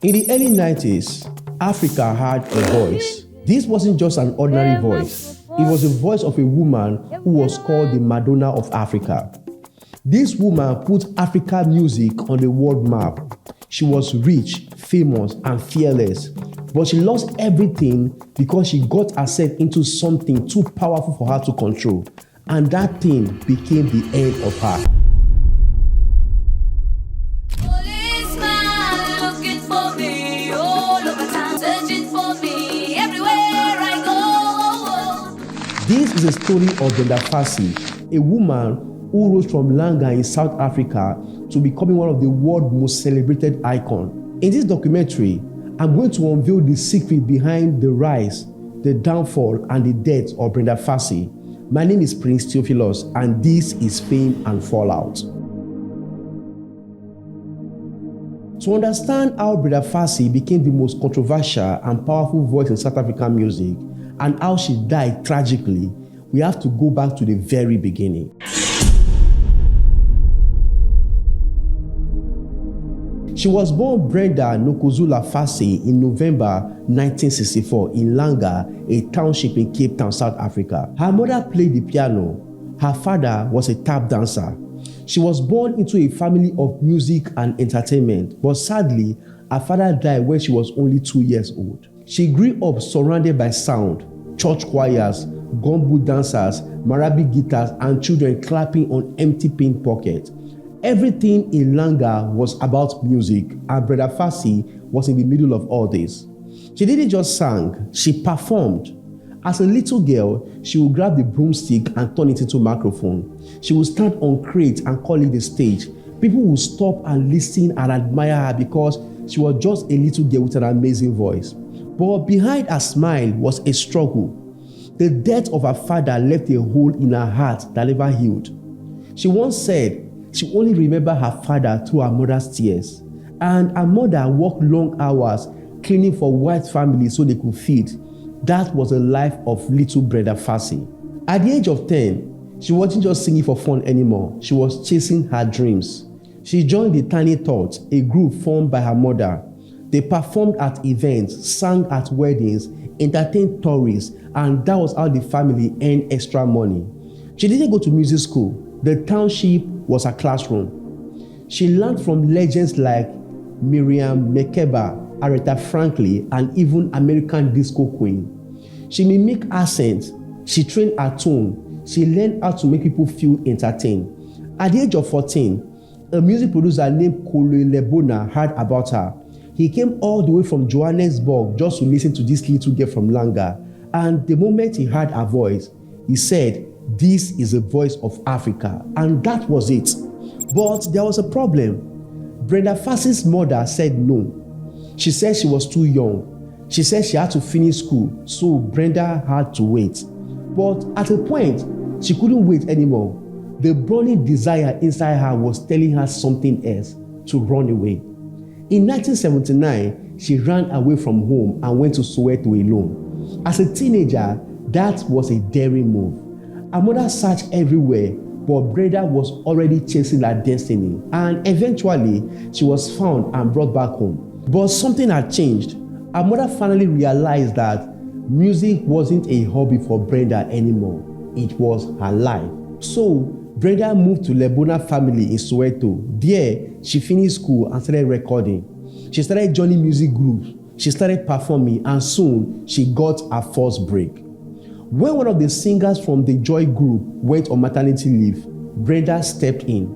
In the early 90s, Africa had a voice. This wasn't just an ordinary voice. It was the voice of a woman who was called the Madonna of Africa. This woman put Africa music on the world map. She was rich, famous, and fearless. But she lost everything because she got herself into something too powerful for her to control. And that thing became the end of her. This is a story of Brenda Fassie, a woman who rose from Langa in South Africa to becoming one of the world's most celebrated icons. In this documentary, I'm going to unveil the secret behind the rise, the downfall, and the death of Brenda Fassie. My name is Prince Theophilus, and this is Fame and Fallout. To understand how Brenda Fassie became the most controversial and powerful voice in South African music, and how she died tragically, we have to go back to the very beginning. She was born Brenda Fassie in November 1964 in Langa, a township in Cape Town, South Africa. Her mother played the piano. Her father was a tap dancer. She was born into a family of music and entertainment, but sadly, her father died when she was only 2 years old. She grew up surrounded by sound, church choirs, gumbo dancers, marabi guitars, and children clapping on empty paint pockets. Everything in Langa was about music, and Brenda Fassie was in the middle of all this. She didn't just sing, she performed. As a little girl, she would grab the broomstick and turn it into a microphone. She would stand on crates and call it the stage. People would stop and listen and admire her because she was just a little girl with an amazing voice. But behind her smile was a struggle. The death of her father left a hole in her heart that never healed. She once said she only remembered her father through her mother's tears. And her mother worked long hours cleaning for white families so they could feed. That was the life of little Brenda Fassie. At the age of 10, she wasn't just singing for fun anymore. She was chasing her dreams. She joined the Tiny Thoughts, a group formed by her mother. They performed at events, sang at weddings, entertained tourists, and that was how the family earned extra money. She didn't go to music school. The township was her classroom. She learned from legends like Miriam Makeba, Aretha Franklin, and even American disco queen. She mimicked accents. She trained her tone. She learned how to make people feel entertained. At the age of 14, a music producer named Kolo Lebona heard about her. He came all the way from Johannesburg just to listen to this little girl from Langa. And the moment he heard her voice, he said, "This is the voice of Africa." And that was it. But there was a problem. Brenda Fassie's mother said no. She said she was too young. She said she had to finish school, so Brenda had to wait. But at a point, she couldn't wait anymore. The burning desire inside her was telling her something else, to run away. In 1979, she ran away from home and went to Soweto alone. As a teenager, that was a daring move. Her mother searched everywhere, but Brenda was already chasing her destiny. And eventually, she was found and brought back home. But something had changed. Her mother finally realized that music wasn't a hobby for Brenda anymore. It was her life. So, Brenda moved to Lebona family in Soweto. There, she finished school and started recording. She started joining music groups. She started performing, and soon she got her first break. When one of the singers from the Joy group went on maternity leave, Brenda stepped in.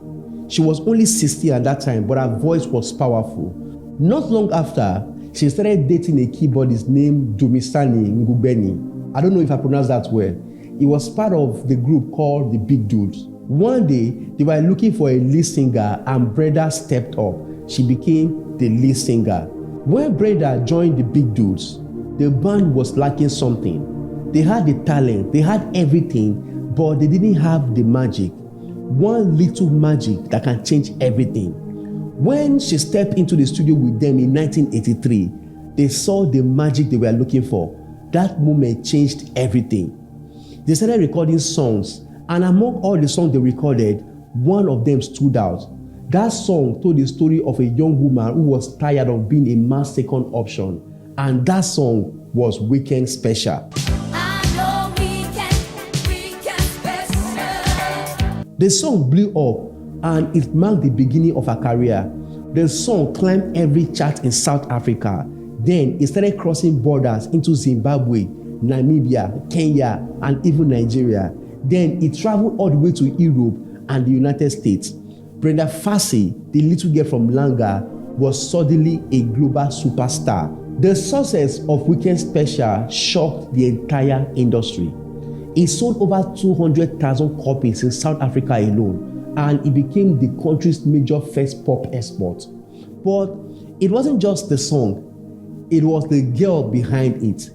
She was only 60 at that time, but her voice was powerful. Not long after, she started dating a keyboardist named Dumisani Ngubeni. I don't know if I pronounced that well. He was part of the group called the Big Dudes. One day, they were looking for a lead singer, and Brenda stepped up. She became the lead singer. When Brenda joined the Big Dudes, the band was lacking something. They had the talent, they had everything, but they didn't have the magic. One little magic that can change everything. When she stepped into the studio with them in 1983, they saw the magic they were looking for. That moment changed everything. They started recording songs, and among all the songs they recorded, one of them stood out. That song told the story of a young woman who was tired of being a man's second option. And that song was Weekend Special. The song blew up and it marked the beginning of her career. The song climbed every chart in South Africa. Then it started crossing borders into Zimbabwe, Namibia, Kenya, and even Nigeria. Then it traveled all the way to Europe and the United States. Brenda Fassie, the little girl from Langa, was suddenly a global superstar. The success of Weekend Special shocked the entire industry. It sold over 200,000 copies in South Africa alone, and it became the country's major first pop export. But it wasn't just the song, it was the girl behind it.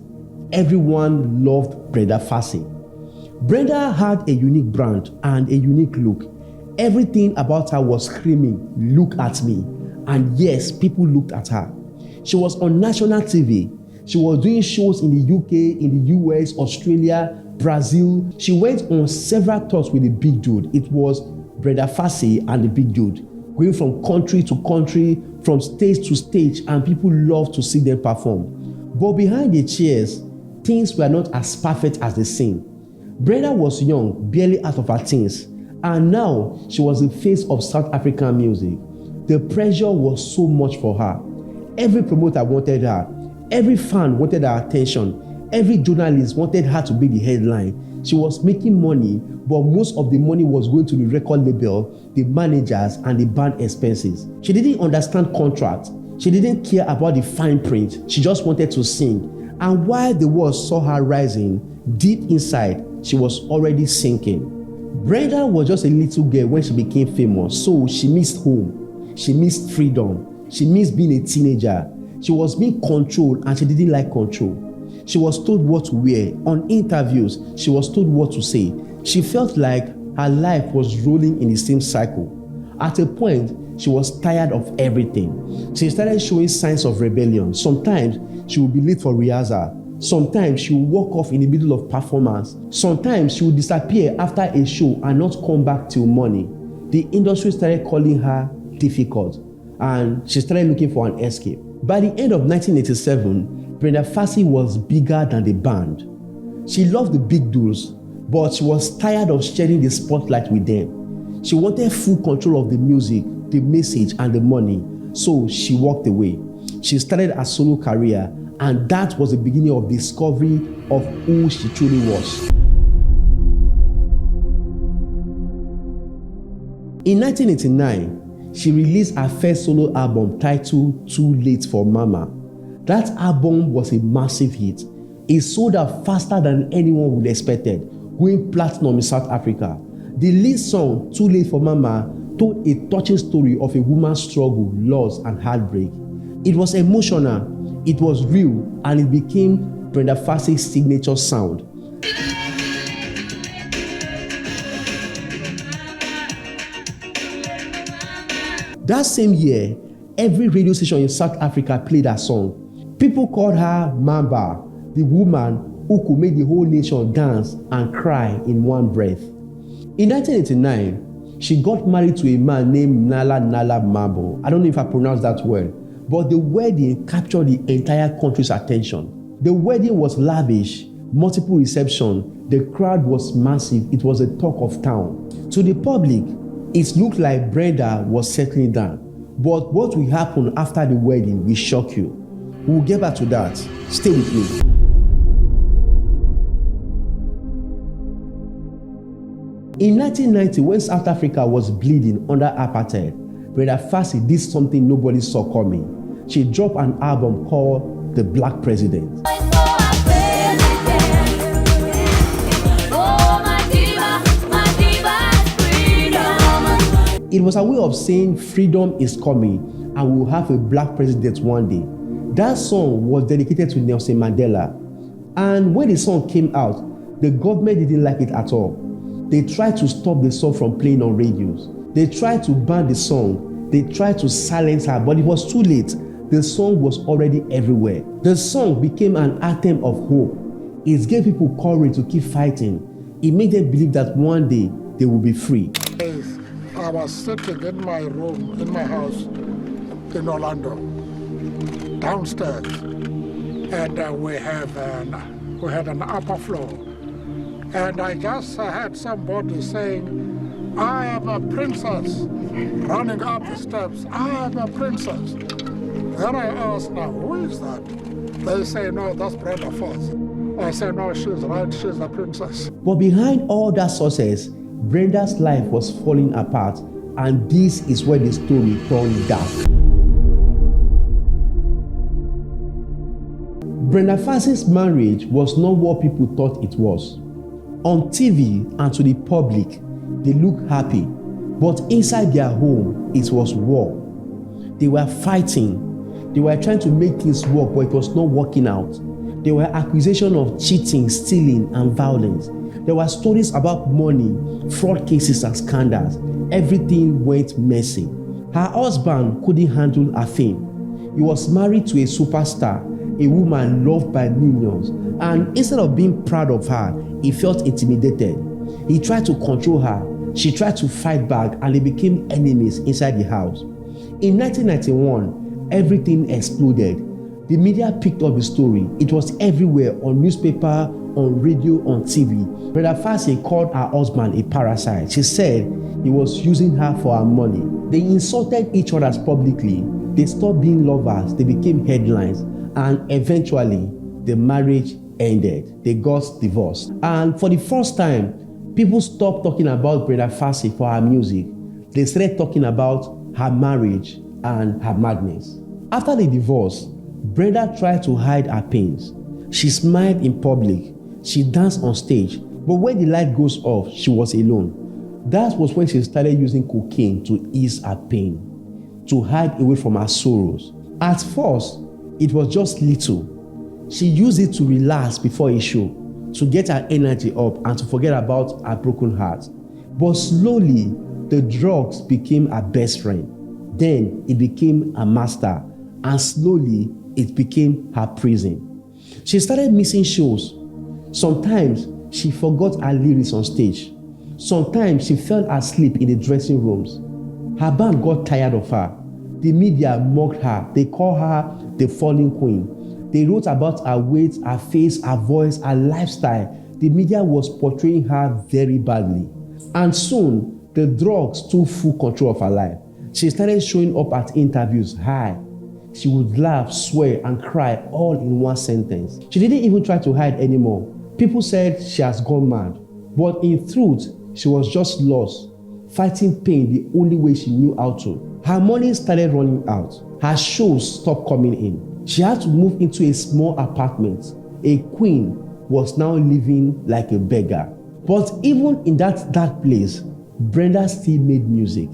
Everyone loved Brenda Fassie. Brenda had a unique brand and a unique look. Everything about her was screaming, "Look at me." And yes, people looked at her. She was on national TV. She was doing shows in the UK, in the US, Australia, Brazil. She went on several tours with the big dude. It was Brenda Fassie and the big dude, going from country to country, from stage to stage, and people loved to see them perform. But behind the chairs, things were not as perfect as they seem. Brenda was young, barely out of her teens, and now she was the face of South African music. The pressure was so much for her. Every promoter wanted her. Every fan wanted her attention. Every journalist wanted her to be the headline. She was making money, but most of the money was going to the record label, the managers, and the band expenses. She didn't understand contracts. She didn't care about the fine print. She just wanted to sing. And while the world saw her rising, deep inside, she was already sinking. Brenda was just a little girl when she became famous, so she missed home. She missed freedom. She missed being a teenager. She was being controlled and she didn't like control. She was told what to wear. On interviews, she was told what to say. She felt like her life was rolling in the same cycle. At a point, she was tired of everything. She started showing signs of rebellion. Sometimes she would be late for rehearsal. Sometimes she would walk off in the middle of performance. Sometimes she would disappear after a show and not come back till morning. The industry started calling her difficult, and she started looking for an escape. By the end of 1987, Brenda Fassie was bigger than the band. She loved the big dudes, but she was tired of sharing the spotlight with them. She wanted full control of the music, the message, and the money, so she walked away. She started a solo career, and that was the beginning of discovery of who she truly was. In 1989, she released her first solo album titled Too Late for Mama. That album was a massive hit. It sold out faster than anyone would have expected, going platinum in South Africa. The lead song, Too Late for Mama, told a touching story of a woman's struggle, loss, and heartbreak. It was emotional, it was real, and it became Brenda Fassie's signature sound. That same year, every radio station in South Africa played her song. People called her Mamba, the woman who could make the whole nation dance and cry in one breath. In 1989, she got married to a man named Nala Mambo. I don't know if I pronounced that well, but the wedding captured the entire country's attention. The wedding was lavish, multiple receptions, the crowd was massive, it was a talk of town. To the public, it looked like Brenda was settling down. But what will happen after the wedding will shock you. We'll get back to that. Stay with me. In 1990, when South Africa was bleeding under apartheid, Brenda Fassie did something nobody saw coming. She dropped an album called The Black President. It was a way of saying freedom is coming and we will have a black president one day. That song was dedicated to Nelson Mandela. And when the song came out, the government didn't like it at all. They tried to stop the song from playing on radios. They tried to ban the song. They tried to silence her, but it was too late. The song was already everywhere. The song became an anthem of hope. It gave people courage to keep fighting. It made them believe that one day they will be free. I was sitting in my room, in my house in Orlando, downstairs, and we had an upper floor. And I just heard somebody saying, I am a princess, running up the steps. I am a princess. Then I asked, now, who is that? They say, no, that's Brenda Fassie. I said, no, she's right, she's a princess. But behind all that success, Brenda's life was falling apart, and this is where the story turned dark. Brenda Fassie's marriage was not what people thought it was. On TV and to the public, they looked happy, but inside their home, it was war. They were fighting. They were trying to make things work, but it was not working out. There were accusations of cheating, stealing, and violence. There were stories about money, fraud cases, and scandals. Everything went messy. Her husband couldn't handle her fame. He was married to a superstar, a woman loved by millions, and instead of being proud of her, he felt intimidated. He tried to control her. She tried to fight back, and they became enemies inside the house. In 1991, everything exploded. The media picked up the story. It was everywhere, on newspaper, on radio, on TV. Brenda Fassie called her husband a parasite. She said he was using her for her money. They insulted each other publicly. They stopped being lovers. They became headlines. And eventually, the marriage ended. They got divorced. And for the first time, people stopped talking about Brenda Fassie for her music. They started talking about her marriage and her madness. After the divorce, Brenda tried to hide her pains. She smiled in public. She danced on stage. But when the light goes off, she was alone. That was when she started using cocaine to ease her pain, to hide away from her sorrows. At first, it was just little. She used it to relax before a show, to get her energy up and to forget about her broken heart. But slowly, the drugs became her best friend. Then it became her master, and slowly it became her prison. She started missing shows. Sometimes she forgot her lyrics on stage. Sometimes she fell asleep in the dressing rooms. Her band got tired of her. The media mocked her. They called her the fallen queen. They wrote about her weight, her face, her voice, her lifestyle. The media was portraying her very badly. And soon, the drugs took full control of her life. She started showing up at interviews high. She would laugh, swear, and cry all in one sentence. She didn't even try to hide anymore. People said she has gone mad. But in truth, she was just lost, fighting pain the only way she knew how to. Her money started running out. Her shows stopped coming in. She had to move into a small apartment. A queen was now living like a beggar. But even in that dark place, Brenda still made music.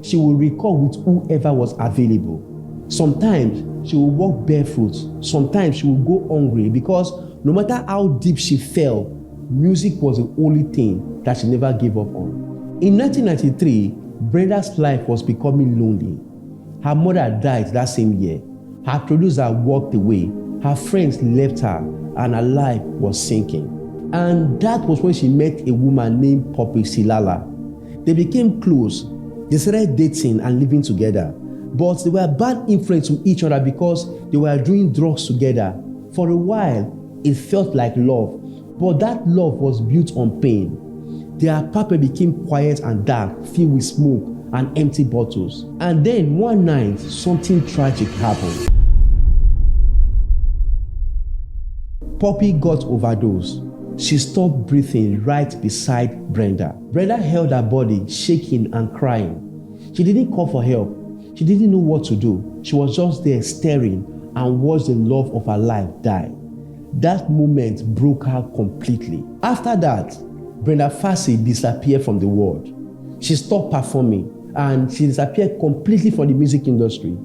She would record with whoever was available. Sometimes she would walk barefoot. Sometimes she would go hungry, because no matter how deep she fell, music was the only thing that she never gave up on. In 1993, Brenda's life was becoming lonely. Her mother died that same year. Her producer walked away. Her friends left her, and her life was sinking. And that was when she met a woman named Poppy Silala. They became close. They started dating and living together. But they were bad influence to each other because they were doing drugs together. For a while, it felt like love, but that love was built on pain. Their apartment became quiet and dark, filled with smoke and empty bottles. And then one night, something tragic happened. Poppy got overdosed. She stopped breathing right beside Brenda. Brenda held her body, shaking and crying. She didn't call for help. She didn't know what to do. She was just there staring and watched the love of her life die. That moment broke her completely. After that, Brenda Fassie disappeared from the world. She stopped performing and she disappeared completely from the music industry.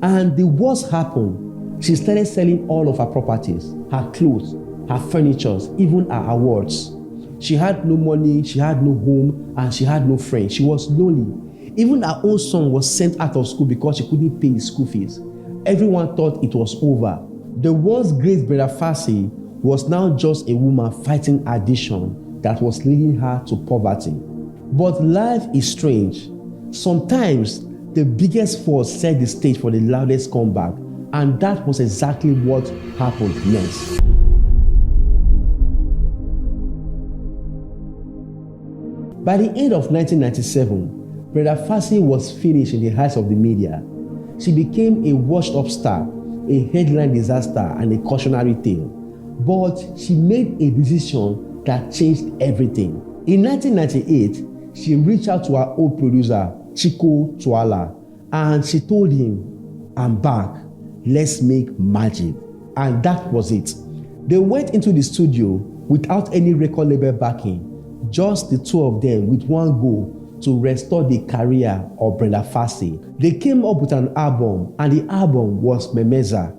And the worst happened. She started selling all of her properties, her clothes, her furniture, even her awards. She had no money, she had no home, and she had no friends. She was lonely. Even her own son was sent out of school because she couldn't pay his school fees. Everyone thought it was over. The once great Brenda Fassie was now just a woman fighting addiction that was leading her to poverty. But life is strange. Sometimes the biggest force set the stage for the loudest comeback, and that was exactly what happened next. By the end of 1997, Brenda Fassie was finished in the eyes of the media. She became a washed-up star, a headline disaster, and a cautionary tale. But she made a decision that changed everything. In 1998, she reached out to her old producer, Chico Tuala, and she told him, "I'm back, let's make magic." And that was it. They went into the studio without any record label backing, just the two of them with one goal: to restore the career of Brenda Fassie. They came up with an album, and the album was Memeza.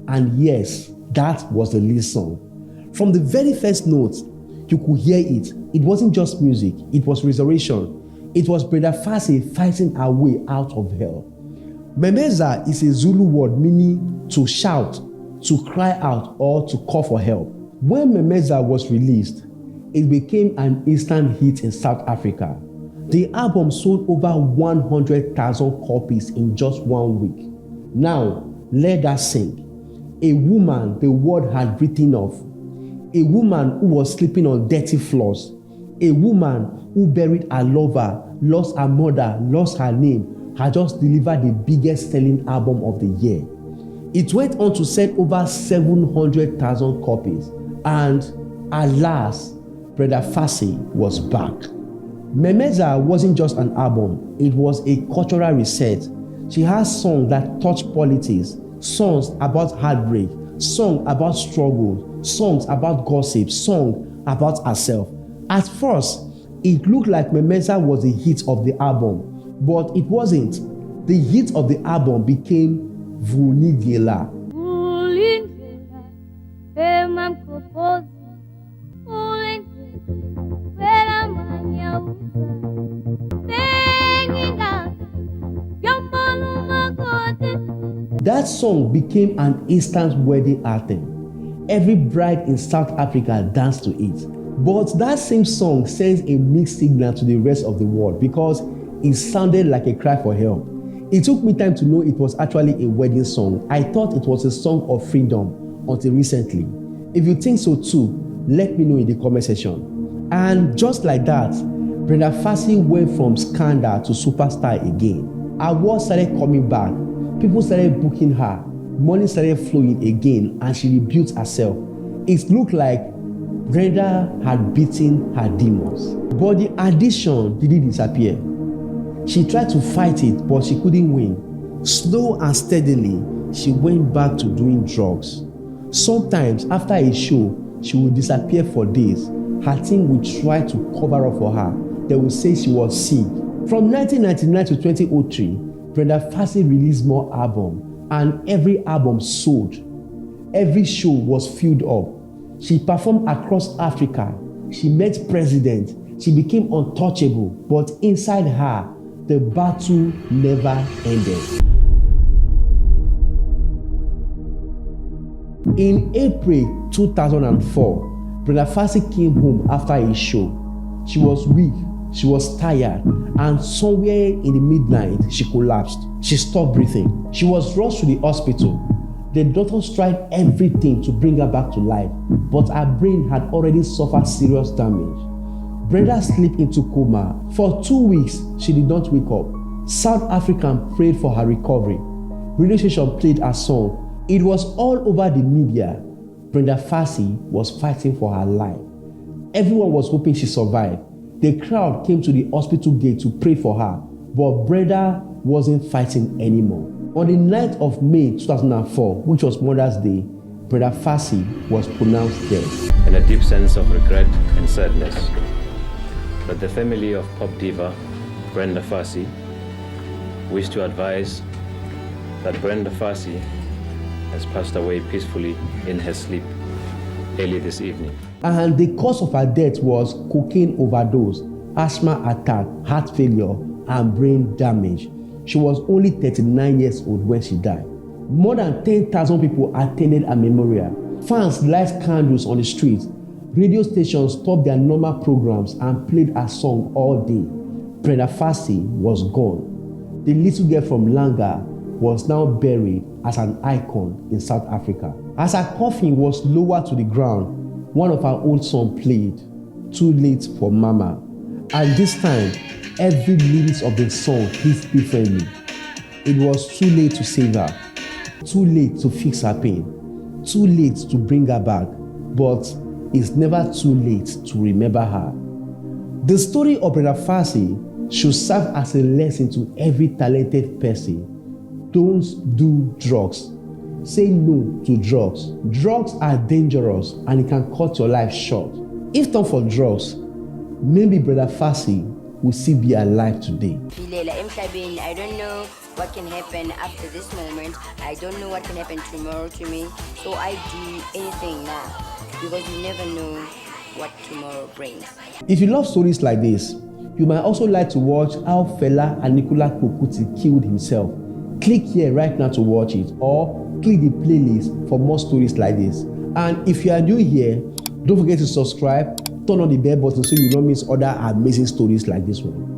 And yes, that was the lead song. From the very first note, you could hear it. It wasn't just music, it was resurrection. It was Brenda Fassie fighting her way out of hell. Memeza is a Zulu word meaning to shout, to cry out, or to call for help. When Memeza was released, it became an instant hit in South Africa. The album sold over 100,000 copies in just 1 week. Now, let that sink. A woman the world had written off. A woman who was sleeping on dirty floors. A woman who buried her lover, lost her mother, lost her name, had just delivered the biggest selling album of the year. It went on to sell over 700,000 copies. And alas, Brenda Fassie was back. Memeza wasn't just an album, it was a cultural reset. She has songs that touch politics, songs about heartbreak, songs about struggle, songs about gossip, songs about herself. At first, it looked like Memeza was the hit of the album, but it wasn't. The hit of the album became Vulnigela. That song became an instant wedding anthem. Every bride in South Africa danced to it. But that same song sends a mixed signal to the rest of the world because it sounded like a cry for help. It took me time to know it was actually a wedding song. I thought it was a song of freedom until recently. If you think so too, let me know in the comment section. And just like that, Brenda Fassie went from scandal to superstar again. Awards started coming back. People started booking her. Money started flowing again, and she rebuilt herself. It looked like Brenda had beaten her demons. But the addiction didn't disappear. She tried to fight it, but she couldn't win. Slow and steadily, she went back to doing drugs. Sometimes after a show, she would disappear for days. Her team would try to cover up for her. They would say she was sick. From 1999 to 2003, Brenda Fassie released more albums, and every album sold. Every show was filled up. She performed across Africa. She met presidents. She became untouchable, but inside her, the battle never ended. In April 2004, Brenda Fassie came home after a show. She was weak, she was tired, and somewhere in the midnight, she collapsed. She stopped breathing. She was rushed to the hospital. The doctors tried everything to bring her back to life, but her brain had already suffered serious damage. Brenda slipped into coma. For 2 weeks, she did not wake up. South Africans prayed for her recovery. Radio station played her song. It was all over the media. Brenda Fassie was fighting for her life. Everyone was hoping she survived. The crowd came to the hospital gate to pray for her, but Brenda wasn't fighting anymore. On the 9th of May 2004, which was Mother's Day, Brenda Fassie was pronounced dead. And a deep sense of regret and sadness. But the family of pop diva Brenda Fassie wish to advise that Brenda Fassie has passed away peacefully in her sleep early this evening. And the cause of her death was cocaine overdose, asthma attack, heart failure, and brain damage. She was only 39 years old when she died. More than 10,000 people attended her memorial. Fans lighted candles on the streets. Radio stations stopped their normal programs and played her song all day. Brenda Fassie was gone. The little girl from Langa was now buried as an icon in South Africa. As her coffin was lowered to the ground, one of her old songs played, Too Late for Mama. And this time, every lyrics of the song hit differently. It was too late to save her, too late to fix her pain, too late to bring her back, but it's never too late to remember her. The story of Brenda Fassie should serve as a lesson to every talented person. Don't do drugs. Say no to drugs. Drugs are dangerous and it can cut your life short. If not for drugs, maybe Brenda Fassie will still be alive today. I don't know what can happen after this moment. I don't know what can happen tomorrow to me. So I do anything now because you never know what tomorrow brings. If you love stories like this, you might also like to watch how Fela Anikulapo Kuti killed himself. Click here right now to watch it, or click the playlist for more stories like this. And if you are new here, don't forget to subscribe, turn on the bell button so you don't miss other amazing stories like this one.